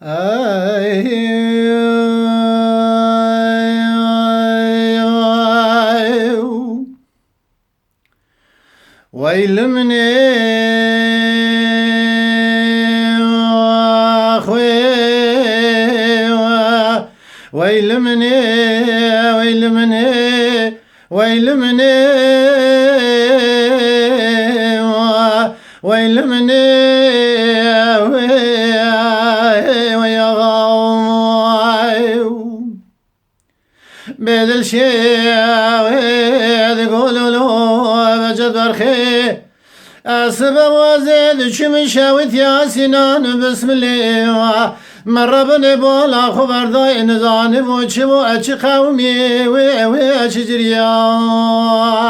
ويل مني ويل مني ويل مني ويل مني ويل مني ويا غاو بدل شيء يقولوا له بجد برخي أسباب وزيد شم شاوت يا سنان بسم الله مرة بنبولا خبر ضاي نزاني وشبو أشي قومي وأشي جرياو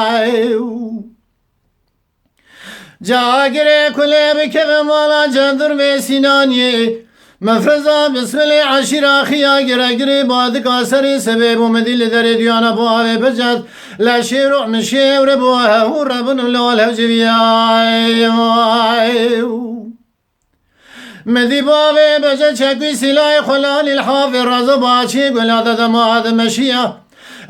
جاقري كله بكيف مالا جندر بسناني مفرزا بسم الله عشيرا خيا قري بعد كاسري سبب ومدل دري ديانا بوها بجد لا شيرو من شير بوها وربن لولا جبياي مدي بابي بجد شكوي سلاي خلال الحافظ رزو باشي قل دماد مشيا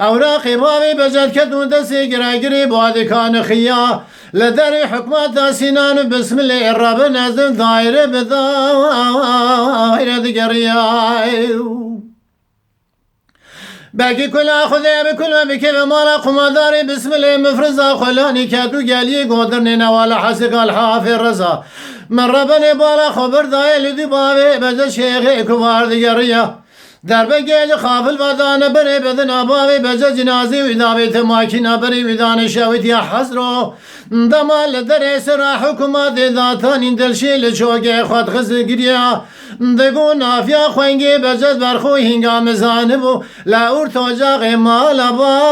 اوراقي بابي بجد كدو دسي قري بعد كان خيا لدري حكمات سنان بسم الله الرب نزل داير بداير دقرياي باقي كل اخذ بكل بكيف مالا قمداري بسم الله مفرزا خلاني كادو قالي قدرني نوالا حسق الحافي الرزا من ربني بالا خبر داير لدي بابي بجد شيخي كبار دقريا درب گیج خافل بدان بری بدن آباوی بجا جنازی ویداوی تماکینا بری ویدان شاوید یا حضرو دمال در سرا حکومت داتان دلشیل چوگه خود خز گریا دگو نافیا خوینگی بجد برخو هنگام زانبو لاور توجاق مالا با